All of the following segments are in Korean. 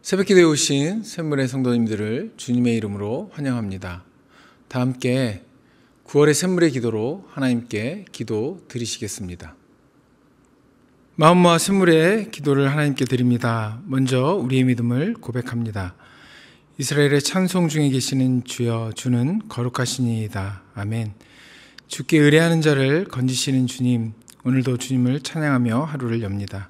새벽기도에 오신 샘물의 성도님들을 주님의 이름으로 환영합니다. 다 함께 9월의 샘물의 기도로 하나님께 기도 드리시겠습니다. 마음 모아 샘물의 기도를 하나님께 드립니다. 먼저 우리의 믿음을 고백합니다. 이스라엘의 찬송 중에 계시는 주여, 주는 거룩하시니이다. 아멘. 주께 의뢰하는 자를 건지시는 주님, 오늘도 주님을 찬양하며 하루를 엽니다.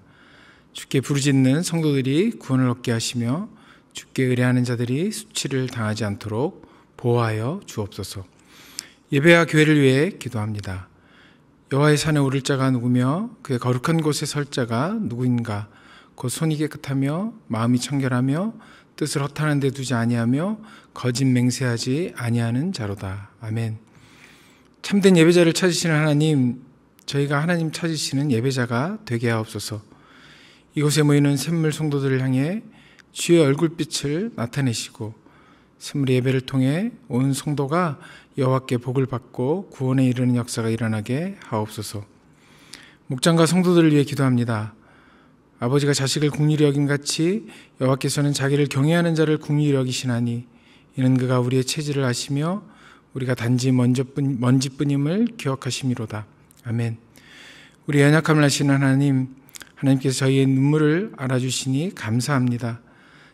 주께 부르짖는 성도들이 구원을 얻게 하시며 주께 의뢰하는 자들이 수치를 당하지 않도록 보호하여 주옵소서. 예배와 교회를 위해 기도합니다. 여호와의 산에 오를 자가 누구며 그의 거룩한 곳에 설 자가 누구인가? 곧 손이 깨끗하며 마음이 청결하며 뜻을 허탄한 데 두지 아니하며 거짓 맹세하지 아니하는 자로다. 아멘. 참된 예배자를 찾으시는 하나님, 저희가 하나님 찾으시는 예배자가 되게 하옵소서. 이곳에 모이는 샘물 성도들을 향해 주의 얼굴빛을 나타내시고 샘물 예배를 통해 온 성도가 여호와께 복을 받고 구원에 이르는 역사가 일어나게 하옵소서. 목장과 성도들을 위해 기도합니다. 아버지가 자식을 긍휼히 여김같이 여호와께서는 자기를 경외하는 자를 긍휼히 여기시나니 이는 그가 우리의 체질을 아시며 우리가 단지 먼지뿐임을 기억하심이로다. 아멘. 우리 연약함을 아시는 하나님께서 저희의 눈물을 알아주시니 감사합니다.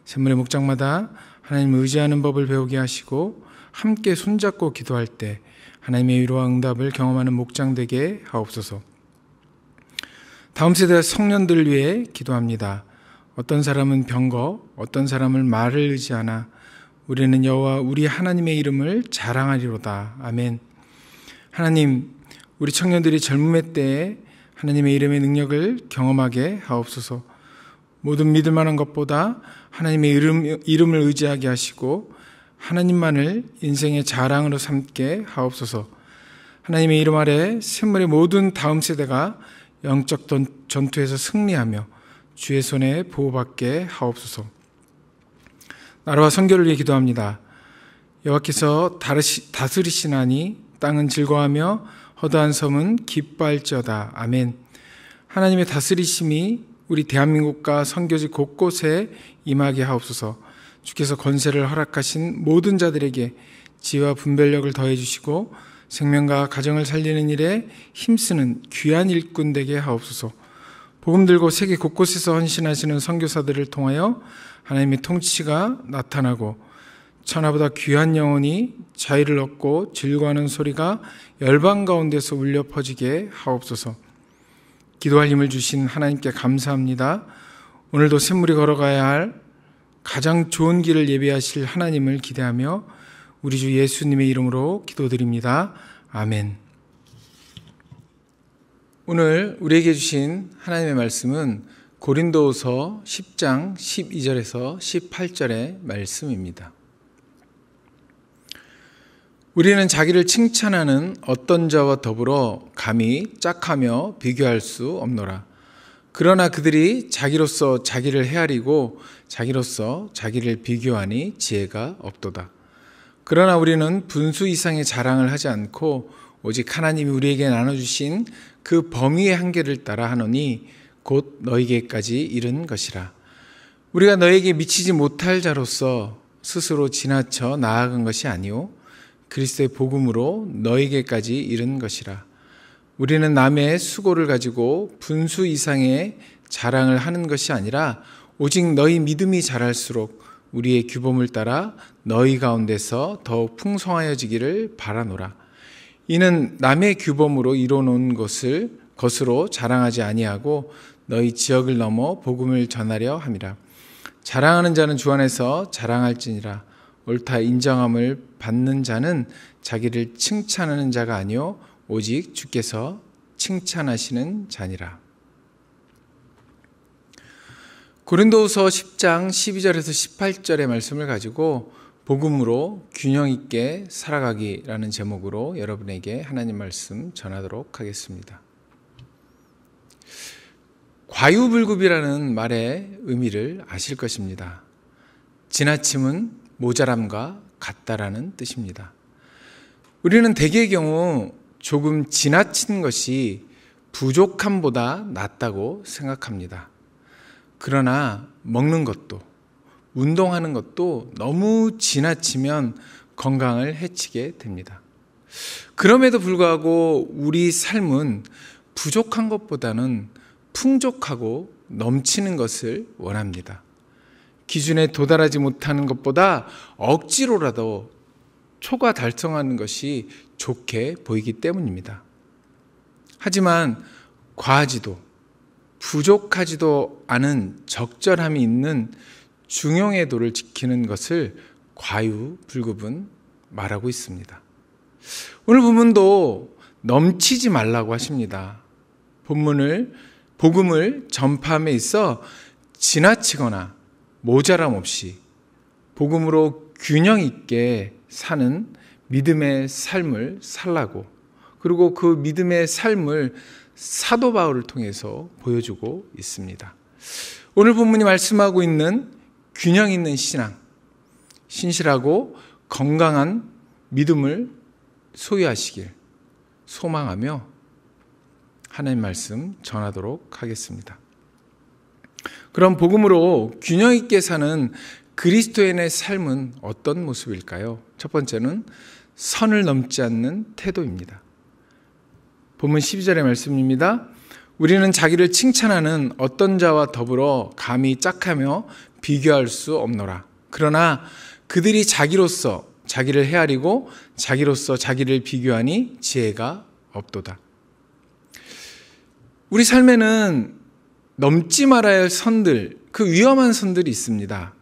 샘물의 목장마다 하나님을 의지하는 법을 배우게 하시고 함께 손잡고 기도할 때 하나님의 위로와 응답을 경험하는 목장 되게 하옵소서. 다음 세대 청년들을 위해 기도합니다. 어떤 사람은 병거, 어떤 사람은 말을 의지하나 우리는 여호와 우리 하나님의 이름을 자랑하리로다. 아멘. 하나님, 우리 청년들이 젊음의 때에 하나님의 이름의 능력을 경험하게 하옵소서. 모든 믿을 만한 것보다 하나님의 이름을 의지하게 하시고 하나님만을 인생의 자랑으로 삼게 하옵소서. 하나님의 이름 아래 샘물의 모든 다음 세대가 영적 전투에서 승리하며 주의 손에 보호받게 하옵소서. 나라와 선교를 위해 기도합니다. 여호와께서 다스리시나니 땅은 즐거워하며 허다한 섬은 기뻐할지어다. 아멘. 하나님의 다스리심이 우리 대한민국과 선교지 곳곳에 임하게 하옵소서. 주께서 권세를 허락하신 모든 자들에게 지혜와 분별력을 더해 주시고 생명과 가정을 살리는 일에 힘쓰는 귀한 일꾼 되게 하옵소서. 복음 들고 세계 곳곳에서 헌신하시는 선교사들을 통하여 하나님의 통치가 나타나고 천하보다 귀한 영혼이 자유를 얻고 즐거워하는 소리가 열방 가운데서 울려 퍼지게 하옵소서. 기도할 힘을 주신 하나님께 감사합니다. 오늘도 샘물이 걸어가야 할 가장 좋은 길을 예비하실 하나님을 기대하며 우리 주 예수님의 이름으로 기도드립니다. 아멘. 오늘 우리에게 주신 하나님의 말씀은 고린도후서 10장 12절에서 18절의 말씀입니다. 우리는 자기를 칭찬하는 어떤 자와 더불어 감히 짝하며 비교할 수 없노라. 그러나 그들이 자기로서 자기를 헤아리고 자기로서 자기를 비교하니 지혜가 없도다. 그러나 우리는 분수 이상의 자랑을 하지 않고 오직 하나님이 우리에게 나눠주신 그 범위의 한계를 따라 하노니 곧 너희에게까지 이른 것이라. 우리가 너에게 미치지 못할 자로서 스스로 지나쳐 나아간 것이 아니오 그리스도의 복음으로 너에게까지 이른 것이라. 우리는 남의 수고를 가지고 분수 이상의 자랑을 하는 것이 아니라 오직 너희 믿음이 자랄수록 우리의 규범을 따라 너희 가운데서 더욱 풍성하여지기를 바라노라. 이는 남의 규범으로 이뤄놓은 것으로 자랑하지 아니하고 너희 지역을 넘어 복음을 전하려 함이라. 자랑하는 자는 주 안에서 자랑할지니라. 옳다 인정함을 받는 자는 자기를 칭찬하는 자가 아니요 오직 주께서 칭찬하시는 자니라. 고린도후서 10장 12절에서 18절의 말씀을 가지고 복음으로 균형 있게 살아가기라는 제목으로 여러분에게 하나님 말씀 전하도록 하겠습니다. 과유불급이라는 말의 의미를 아실 것입니다. 지나침은 모자람과 같다라는 뜻입니다. 우리는 대개의 경우 조금 지나친 것이 부족함보다 낫다고 생각합니다. 그러나 먹는 것도 운동하는 것도 너무 지나치면 건강을 해치게 됩니다. 그럼에도 불구하고 우리 삶은 부족한 것보다는 풍족하고 넘치는 것을 원합니다. 기준에 도달하지 못하는 것보다 억지로라도 초과 달성하는 것이 좋게 보이기 때문입니다. 하지만 과하지도 부족하지도 않은 적절함이 있는 중용의 도를 지키는 것을 과유불급은 말하고 있습니다. 오늘 본문도 넘치지 말라고 하십니다. 복음을 전파함에 있어 지나치거나 모자람 없이 복음으로 균형 있게 사는 믿음의 삶을 살라고, 그리고 그 믿음의 삶을 사도 바울을 통해서 보여주고 있습니다. 오늘 본문이 말씀하고 있는 균형 있는 신앙, 신실하고 건강한 믿음을 소유하시길 소망하며 하나님 말씀 전하도록 하겠습니다. 그럼 복음으로 균형 있게 사는 그리스도인의 삶은 어떤 모습일까요? 첫 번째는 선을 넘지 않는 태도입니다. 본문 12절의 말씀입니다. 우리는 자기를 칭찬하는 어떤 자와 더불어 감히 짝하며 비교할 수 없노라. 그러나 그들이 자기로서 자기를 헤아리고 자기로서 자기를 비교하니 지혜가 없도다. 우리 삶에는 넘지 말아야 할 선들, 그 위험한 선들이 있습니다.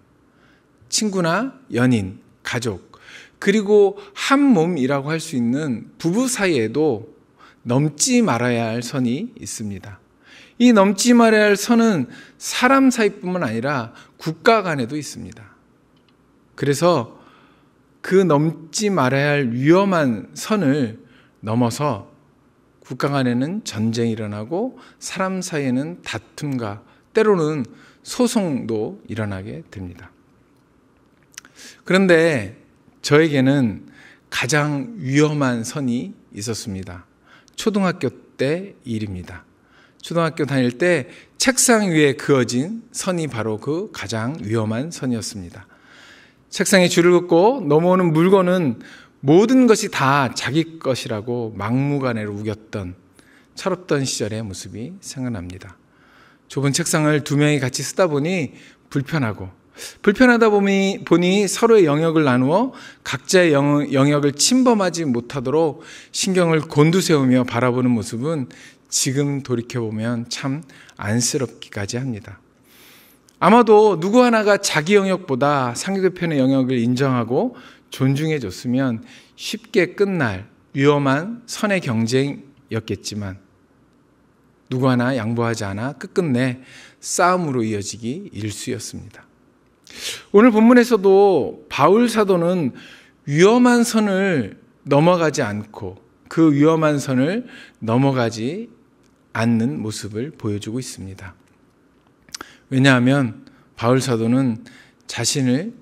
친구나 연인, 가족, 그리고 한 몸이라고 할 수 있는 부부 사이에도 넘지 말아야 할 선이 있습니다. 이 넘지 말아야 할 선은 사람 사이뿐만 아니라 국가 간에도 있습니다. 그래서 그 넘지 말아야 할 위험한 선을 넘어서 국가 간에는 전쟁이 일어나고 사람 사이에는 다툼과 때로는 소송도 일어나게 됩니다. 그런데 저에게는 가장 위험한 선이 있었습니다. 초등학교 때 일입니다. 초등학교 다닐 때 책상 위에 그어진 선이 바로 그 가장 위험한 선이었습니다. 책상에 줄을 긋고 넘어오는 물건은 모든 것이 다 자기 것이라고 막무가내로 우겼던 철없던 시절의 모습이 생각납니다. 좁은 책상을 두 명이 같이 쓰다 보니 불편하다 보니 서로의 영역을 나누어 각자의 영역을 침범하지 못하도록 신경을 곤두세우며 바라보는 모습은 지금 돌이켜보면 참 안쓰럽기까지 합니다. 아마도 누구 하나가 자기 영역보다 상대편의 영역을 인정하고 존중해 줬으면 쉽게 끝날 위험한 선의 경쟁이었겠지만 누구 하나 양보하지 않아 끝끝내 싸움으로 이어지기 일쑤였습니다. 오늘 본문에서도 바울 사도는 위험한 선을 넘어가지 않고 그 위험한 선을 넘어가지 않는 모습을 보여주고 있습니다. 왜냐하면 바울 사도는 자신을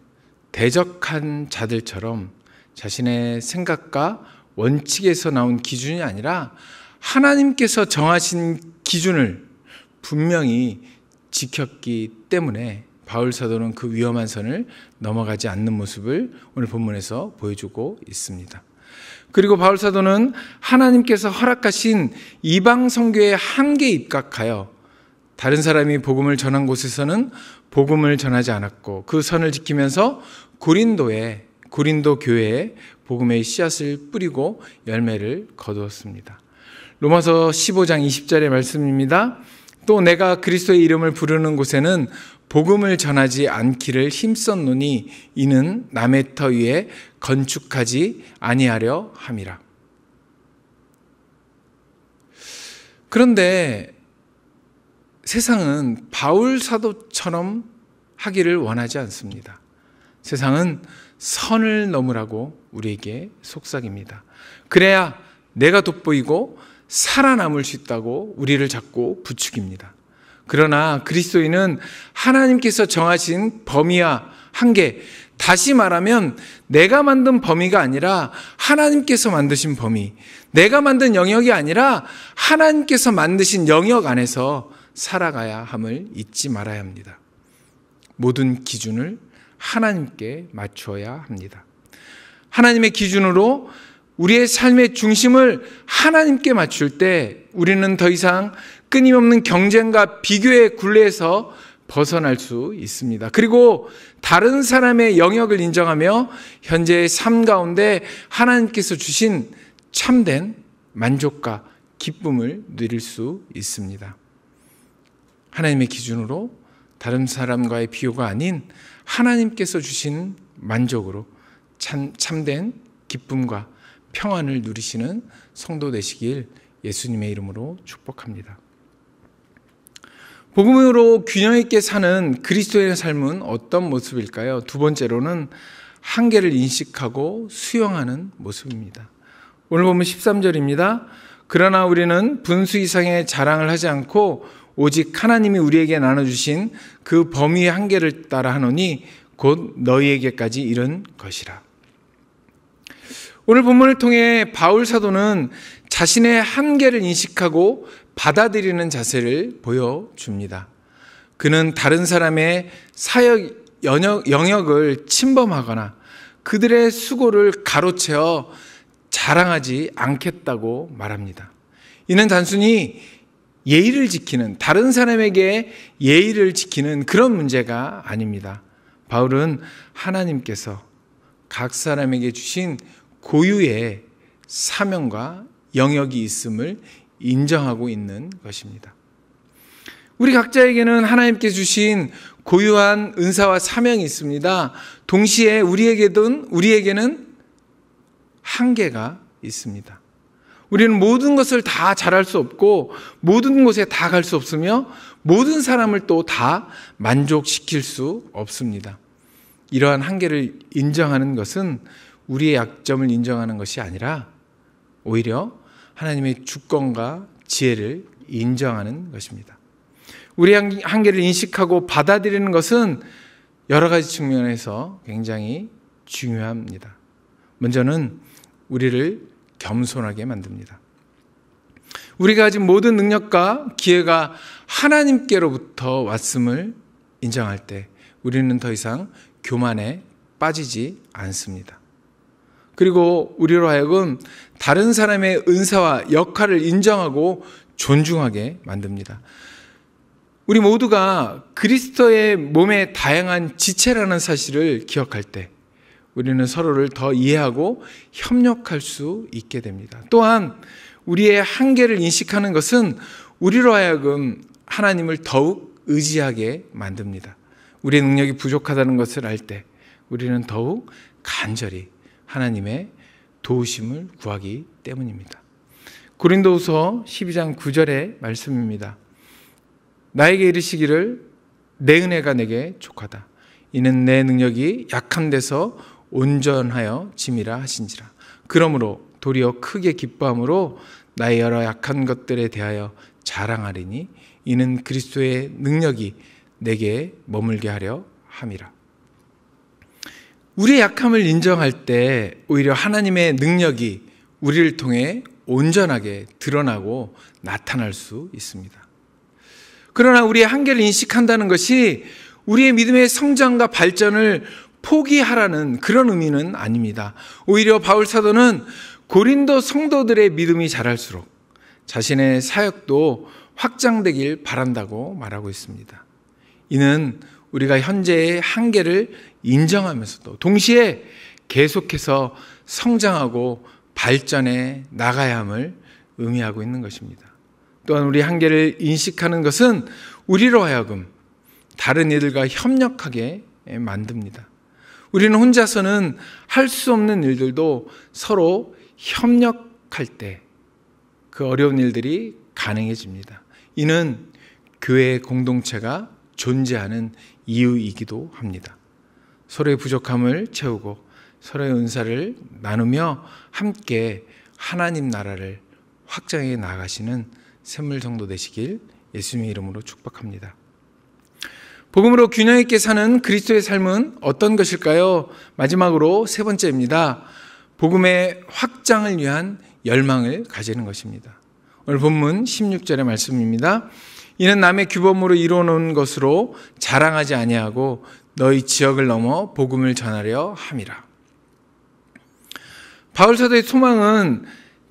대적한 자들처럼 자신의 생각과 원칙에서 나온 기준이 아니라 하나님께서 정하신 기준을 분명히 지켰기 때문에 바울 사도는 그 위험한 선을 넘어가지 않는 모습을 오늘 본문에서 보여주고 있습니다. 그리고 바울 사도는 하나님께서 허락하신 이방 선교의 한계에 입각하여 다른 사람이 복음을 전한 곳에서는 복음을 전하지 않았고 그 선을 지키면서 고린도 교회에 복음의 씨앗을 뿌리고 열매를 거두었습니다. 로마서 15장 20절의 말씀입니다. 또 내가 그리스도의 이름을 부르는 곳에는 복음을 전하지 않기를 힘썼노니 이는 남의 터 위에 건축하지 아니하려 함이라. 그런데 세상은 바울 사도처럼 하기를 원하지 않습니다. 세상은 선을 넘으라고 우리에게 속삭입니다. 그래야 내가 돋보이고 살아남을 수 있다고 우리를 자꾸 부추깁니다. 그러나 그리스도인은 하나님께서 정하신 범위와 한계, 다시 말하면 내가 만든 범위가 아니라 하나님께서 만드신 범위, 내가 만든 영역이 아니라 하나님께서 만드신 영역 안에서 살아가야 함을 잊지 말아야 합니다. 모든 기준을 하나님께 맞추어야 합니다. 하나님의 기준으로 우리의 삶의 중심을 하나님께 맞출 때 우리는 더 이상 끊임없는 경쟁과 비교의 굴레에서 벗어날 수 있습니다. 그리고 다른 사람의 영역을 인정하며 현재의 삶 가운데 하나님께서 주신 참된 만족과 기쁨을 누릴 수 있습니다. 하나님의 기준으로 다른 사람과의 비교가 아닌 하나님께서 주신 만족으로 참된 기쁨과 평안을 누리시는 성도 되시길 예수님의 이름으로 축복합니다. 복음으로 균형 있게 사는 그리스도인의 삶은 어떤 모습일까요? 두 번째로는 한계를 인식하고 수용하는 모습입니다. 오늘 보면 13절입니다. 그러나 우리는 분수 이상의 자랑을 하지 않고 오직 하나님이 우리에게 나눠주신 그 범위의 한계를 따라 하노니 곧 너희에게까지 이른 것이라. 오늘 본문을 통해 바울 사도는 자신의 한계를 인식하고 받아들이는 자세를 보여줍니다. 그는 다른 사람의 사역 영역을 침범하거나 그들의 수고를 가로채어 자랑하지 않겠다고 말합니다. 이는 단순히 예의를 지키는, 다른 사람에게 예의를 지키는 그런 문제가 아닙니다. 바울은 하나님께서 각 사람에게 주신 고유의 사명과 영역이 있음을 인정하고 있는 것입니다. 우리 각자에게는 하나님께 주신 고유한 은사와 사명이 있습니다. 동시에 우리에게는 한계가 있습니다. 우리는 모든 것을 다 잘할 수 없고 모든 곳에 다 갈 수 없으며 모든 사람을 또 다 만족시킬 수 없습니다. 이러한 한계를 인정하는 것은 우리의 약점을 인정하는 것이 아니라 오히려 하나님의 주권과 지혜를 인정하는 것입니다. 우리의 한계를 인식하고 받아들이는 것은 여러 가지 측면에서 굉장히 중요합니다. 먼저는 우리를 겸손하게 만듭니다. 우리가 가진 모든 능력과 기회가 하나님께로부터 왔음을 인정할 때 우리는 더 이상 교만에 빠지지 않습니다. 그리고 우리로 하여금 다른 사람의 은사와 역할을 인정하고 존중하게 만듭니다. 우리 모두가 그리스도의 몸의 다양한 지체라는 사실을 기억할 때 우리는 서로를 더 이해하고 협력할 수 있게 됩니다. 또한 우리의 한계를 인식하는 것은 우리로 하여금 하나님을 더욱 의지하게 만듭니다. 우리의 능력이 부족하다는 것을 알 때 우리는 더욱 간절히 하나님의 도우심을 구하기 때문입니다. 고린도후서 12장 9절의 말씀입니다. 나에게 이르시기를 내 은혜가 내게 족하다. 이는 내 능력이 약한 데서 온전하여 짐이라 하신지라. 그러므로 도리어 크게 기뻐함으로 나의 여러 약한 것들에 대하여 자랑하리니 이는 그리스도의 능력이 내게 머물게 하려 함이라. 우리의 약함을 인정할 때 오히려 하나님의 능력이 우리를 통해 온전하게 드러나고 나타날 수 있습니다. 그러나 우리의 한계를 인식한다는 것이 우리의 믿음의 성장과 발전을 포기하라는 그런 의미는 아닙니다. 오히려 바울 사도는 고린도 성도들의 믿음이 자랄수록 자신의 사역도 확장되길 바란다고 말하고 있습니다. 이는 우리가 현재의 한계를 인정하면서도 동시에 계속해서 성장하고 발전해 나가야 함을 의미하고 있는 것입니다. 또한 우리 한계를 인식하는 것은 우리로 하여금 다른 이들과 협력하게 만듭니다. 우리는 혼자서는 할 수 없는 일들도 서로 협력할 때 그 어려운 일들이 가능해집니다. 이는 교회의 공동체가 존재하는 이유이기도 합니다. 서로의 부족함을 채우고 서로의 은사를 나누며 함께 하나님 나라를 확장해 나가시는 샘물 성도 되시길 예수님의 이름으로 축복합니다. 복음으로 균형 있게 사는 그리스도의 삶은 어떤 것일까요? 마지막으로 세 번째입니다. 복음의 확장을 위한 열망을 가지는 것입니다. 오늘 본문 16절의 말씀입니다. 이는 남의 규범으로 이루어놓은 것으로 자랑하지 아니하고 너희 지역을 넘어 복음을 전하려 함이라. 바울 사도의 소망은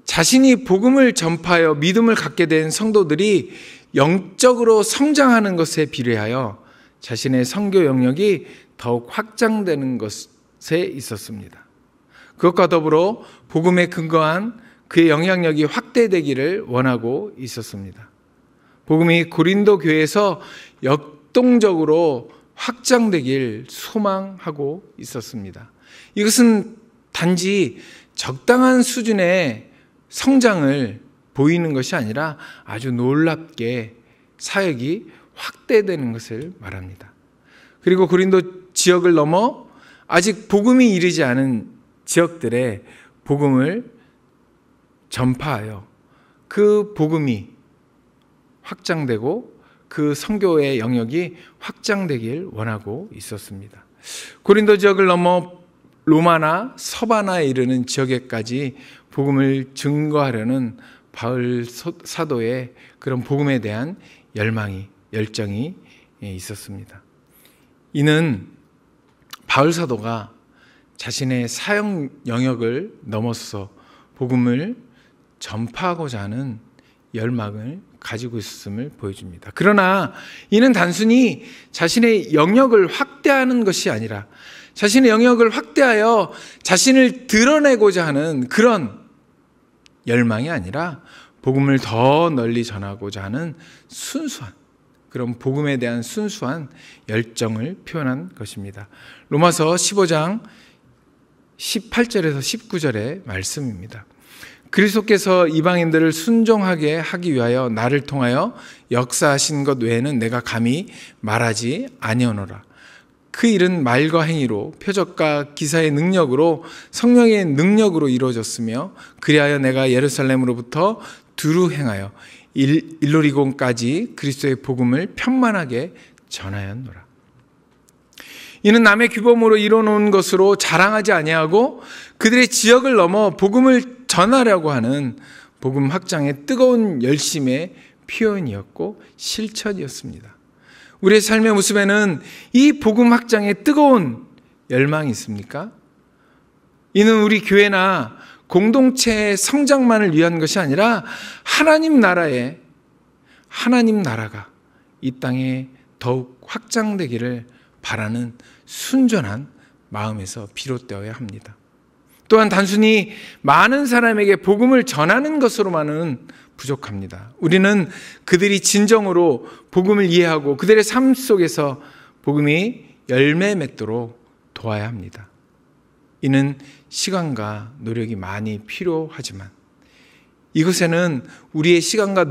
자신이 복음을 전파하여 믿음을 갖게 된 성도들이 영적으로 성장하는 것에 비례하여 자신의 선교 영역이 더욱 확장되는 것에 있었습니다. 그것과 더불어 복음에 근거한 그의 영향력이 확대되기를 원하고 있었습니다. 복음이 고린도 교회에서 역동적으로 확장되길 소망하고 있었습니다. 이것은 단지 적당한 수준의 성장을 보이는 것이 아니라 아주 놀랍게 사역이 확대되는 것을 말합니다. 그리고 고린도 지역을 넘어 아직 복음이 이르지 않은 지역들에 복음을 전파하여 그 복음이 확장되고 그 선교의 영역이 확장되길 원하고 있었습니다. 고린도 지역을 넘어 로마나 서바나에 이르는 지역에까지 복음을 증거하려는 바울 사도의 그런 복음에 대한 열정이 있었습니다. 이는 바울 사도가 자신의 사역 영역을 넘어서 복음을 전파하고자 하는 열망을 가지고 있었음을 보여줍니다. 그러나 이는 단순히 자신의 영역을 확대하는 것이 아니라 자신의 영역을 확대하여 자신을 드러내고자 하는 그런 열망이 아니라 복음을 더 널리 전하고자 하는 순수한 그런 복음에 대한 순수한 열정을 표현한 것입니다. 로마서 15장 18절에서 19절의 말씀입니다. 그리스도께서 이방인들을 순종하게 하기 위하여 나를 통하여 역사하신 것 외에는 내가 감히 말하지 아니하노라. 그 일은 말과 행위로 표적과 기사의 능력으로 성령의 능력으로 이루어졌으며 그리하여 내가 예루살렘으로부터 두루 행하여 일루리곤까지 그리스도의 복음을 편만하게 전하였노라. 이는 남의 규범으로 이뤄놓은 것으로 자랑하지 아니하고 그들의 지역을 넘어 복음을 전하려고 하는 복음 확장의 뜨거운 열심의 표현이었고 실천이었습니다. 우리의 삶의 모습에는 이 복음 확장의 뜨거운 열망이 있습니까? 이는 우리 교회나 공동체의 성장만을 위한 것이 아니라 하나님 나라가 이 땅에 더욱 확장되기를 바라는 순전한 마음에서 비롯되어야 합니다. 또한 단순히 많은 사람에게 복음을 전하는 것으로만은 부족합니다. 우리는 그들이 진정으로 복음을 이해하고 그들의 삶 속에서 복음이 열매 맺도록 도와야 합니다. 이는 시간과 노력이 많이 필요하지만 이것에는 우리의 시간과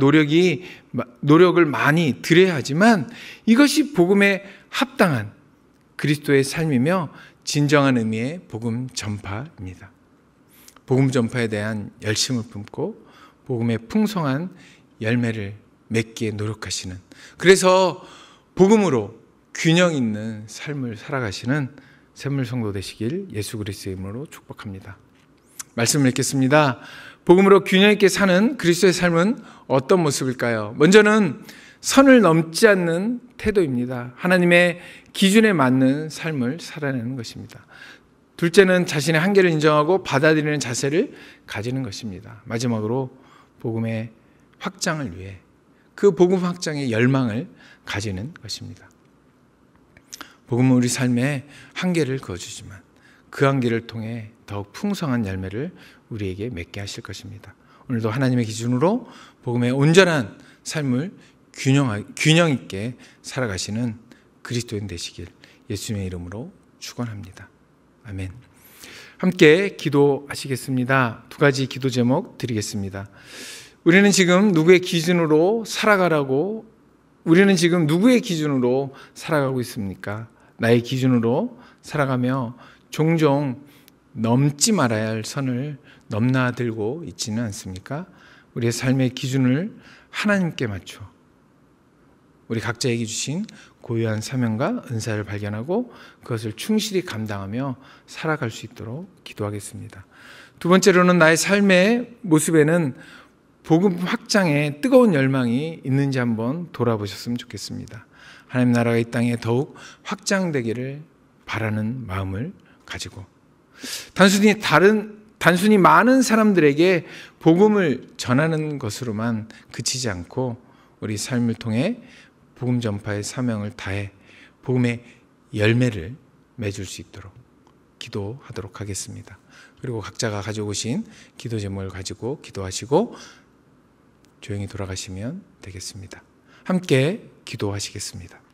노력을 많이 들여야 하지만 이것이 복음에 합당한 그리스도의 삶이며 진정한 의미의 복음 전파입니다. 복음 전파에 대한 열심을 품고 복음의 풍성한 열매를 맺기에 노력하시는, 그래서 복음으로 균형 있는 삶을 살아가시는 샘물 성도 되시길 예수 그리스도의 이름으로 축복합니다. 말씀을 읽겠습니다. 복음으로 균형 있게 사는 그리스도의 삶은 어떤 모습일까요? 먼저는 선을 넘지 않는 태도입니다. 하나님의 기준에 맞는 삶을 살아내는 것입니다. 둘째는 자신의 한계를 인정하고 받아들이는 자세를 가지는 것입니다. 마지막으로 복음의 확장을 위해 그 복음 확장의 열망을 가지는 것입니다. 복음은 우리 삶에 한계를 그어주지만 그 한계를 통해 더욱 풍성한 열매를 우리에게 맺게 하실 것입니다. 오늘도 하나님의 기준으로 복음의 온전한 삶을 균형 있게 살아가시는 그리스도인 되시길 예수님의 이름으로 축원합니다. 아멘. 함께 기도하시겠습니다. 두 가지 기도 제목 드리겠습니다. 우리는 지금 누구의 기준으로 살아가고 있습니까? 나의 기준으로 살아가며 종종 넘지 말아야 할 선을 넘나들고 있지는 않습니까? 우리의 삶의 기준을 하나님께 맞춰 우리 각자에게 주신 고유한 사명과 은사를 발견하고 그것을 충실히 감당하며 살아갈 수 있도록 기도하겠습니다. 두 번째로는 나의 삶의 모습에는 복음 확장에 뜨거운 열망이 있는지 한번 돌아보셨으면 좋겠습니다. 하나님 나라가 이 땅에 더욱 확장되기를 바라는 마음을 가지고 단순히 많은 사람들에게 복음을 전하는 것으로만 그치지 않고 우리 삶을 통해 복음 전파의 사명을 다해 복음의 열매를 맺을 수 있도록 기도하도록 하겠습니다. 그리고 각자가 가져오신 기도 제목을 가지고 기도하시고 조용히 돌아가시면 되겠습니다. 함께 기도하시겠습니다.